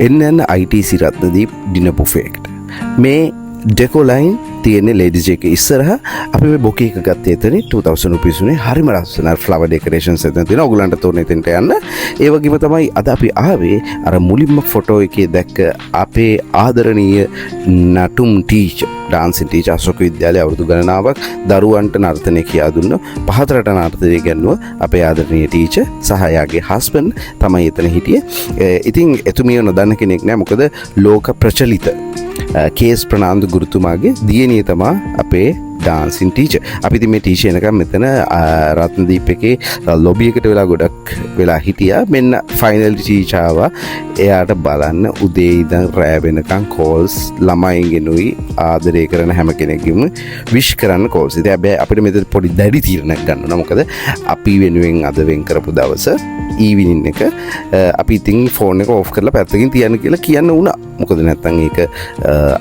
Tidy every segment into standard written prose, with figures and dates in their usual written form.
එන්න ITC රත්නදීප් dinner buffet එකට. මේ ඩෙකොලයින් තියෙන්නේ ලේඩිස් එක ඉස්සරහ අපි මේ බොකේ එක ගත්තේ එතන 2000 rupees උනේ හරිම ලස්සන ෆ්ලවර් ඩෙකොරේෂන්ස් එතන තියෙනවා ඔයගලන්ට තෝරන එතනට යන්න ඒ වගේම තමයි අද අපි ආවේ අර මුලින්ම ෆොටෝ එකේ දැක්ක අපේ ආදරණීය නටුම් ටීචර් ඩාන්සින් ටීචර් අශෝක විද්‍යාලයේ අවුරුදු ගණනාවක් දරුවන්ට නර්තනය කියා දුන්න පහතරට නර්තනය ගැන්නුව අපේ ආදරණීය ටීචර් සහ එයාගේ හස්බන්ඩ් තමයි එතන හිටියේ ඉතින් එතුමිය නොදන්න කෙනෙක් නෑ මොකද ලෝක ප්‍රචලිත කේස් ප්‍රනාන්දු ගුරුතුමාගේ දියණිය තමා අපේ ඩාන්සින් ටීචර්. අපි ඉතින් මේ ටීචර් එනකම් මෙතන රත්නදීප් එකේ ලොබි එකට වෙලා ගොඩක් වෙලා හිටියා. මෙන්න ෆයිනල් ටීචර් ආවා. එයාට බලන්න උදේ ඉඳන් රෑ වෙනකම් කෝල්ස් ළමයින්ගෙනුයි ආදරය කරන හැම කෙනෙක්ගෙම විශ් කරන්න කෝල්ස්. ඉතින් හැබැයි අපිට මෙතන පොඩි දැඩි තීරණයක් ගන්න ඕන. මොකද අපි වෙනුවෙන් අද වෙන් කරපු දවස ඊවිනින් එක අපි ඉතින් ෆෝන් එක ඕෆ් කරලා පැත්තකින් තියන්න කියලා කියන්න වුණා. මොකද නැත්තම් ඒක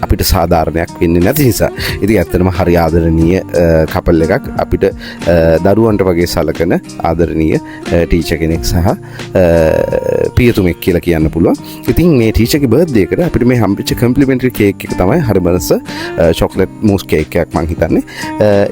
අපිට සාධාරණයක් වෙන්නේ නැති නිසා. ඉතින් ඇත්තටම හරි ආදරණීය කපල් එකක් අපිට දරුවන්ට වගේ සලකන ආදරණීය ටීචර් කෙනෙක් සහ පියතුමෙක් කියලා කියන්න පුළුවන්. ඉතින් මේ ටීචර්ගේ බර්ත්ඩේ එකට අපිට මේ හම්බෙච්ච කම්ප්ලිමෙන්ටරි කේක් එක තමයි හරි මනස චොක්ලට් මූස් කේක් එකක් මං හිතන්නේ.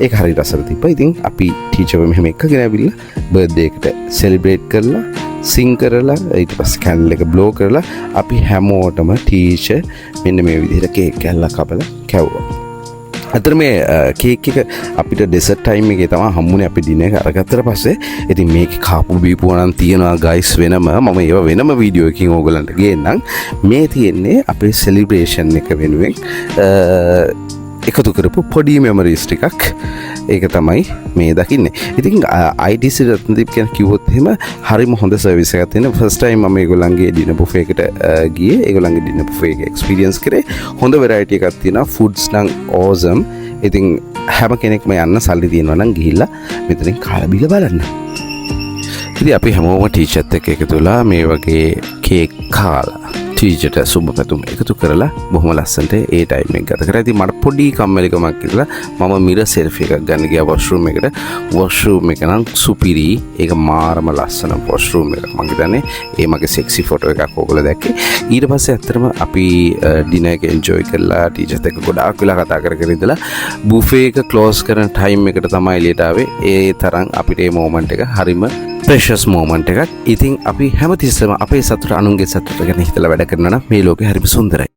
ඒක හරි රසට තිබ්බා. ඉතින් අපි ටීචර්ව මෙහෙම එකගෙන ඇවිල්ලා බර්ත්ඩේ එකට සෙලිබ්‍රේට් කරලා සිං කරලා ඊට පස්සේ කැන්ඩල් එක බ්ලෝ කරලා අපි හැමෝටම ටීචර් මෙන්න මේ විදිහට කේක් කැල්ලක් කපලා කැව්වා. අතර මේ කේක් එක අපිට ඩෙසර්ට් ටයිම් එකේ තමයි හම්බුනේ අපි ඩිනර් එක අරගත්තට පස්සේ ඉතින් මේක කාපු බීපුවා නම් තියනවා ගයිස් වෙනම මම ඒව වෙනම වීඩියෝ එකකින් ඕගලන්ට ගේන්නම් මේ තියෙන්නේ අපේ සෙලිබ්‍රේෂන් එක වෙනුවෙන් එකතු කරපු පොඩි මෙමරීස් ටිකක් ඒක තමයි මේ දකින්නේ. ඉතින් ITC රත්නදීප් කියන කිව්වොත් එහෙම හරිම හොඳ සර්විස් එකක් තියෙන. ෆස්ට් ටයිම් මම ඒගොල්ලන්ගේ ඩිනර් බුෆේ එකට ගියේ. ඒගොල්ලන්ගේ ඩිනර් බුෆේ එක එක්ස්පීරියන්ස් කරේ. හොඳ වෙරයිටි එකක් තියෙනවා. ෆුඩ්ස් නම් ඕසම්. ඉතින් හැම කෙනෙක්ම යන්න සල්ලි තියෙනවා නම් ගිහිල්ලා මෙතනින් කාලා බීලා බලන්න. ඉතින් අපි හැමෝම ටීචර්ත් එක්ක එකතු වෙලා මේ වගේ කේක් කාලා ටීචර්ට සුබ පැතුම් එකතු කරලා බොහොම ලස්සනට ඒ ටයිම් එක ගත කරා. ඉතින් මට පොඩි කම්මැලිකමක් කියලා මම මිරර් සෙල්ෆි එකක් ගන්න ගියා වොෂ්රූම් එකට. වොෂ්රූම් එක නම් සුපිරි. ඒක මාරම ලස්සන වොෂ්රූම් එකක්. මම හිතන්නේ ඒ මගේ සෙක්සි ෆොටෝ එකක් ඕගොල්ලෝ දැක්කේ. ඊට පස්සේ ඇත්තටම අපි ඩිනර් එක එන්ජොයි කරලා ටීචර්ත් එක්ක ගොඩාක් වෙලා කතා කර කර ඉඳලා බුෆේ එක ක්ලෝස් කරන ටයිම් එකට තමයි එළියට ආවේ. ඒ තරම් අපිට මේ මොමන්ට් එක හරිම ප්‍රෙෂස් මොමන්ට් එකක්. ඉතින් අපි හැමතිස්සෙම අපේ සතුට අනුන්ගේ සතුට ගැන හිතලා වැඩ කරනවා නම් මේ ලෝකේ හරිම සුන්දරයි.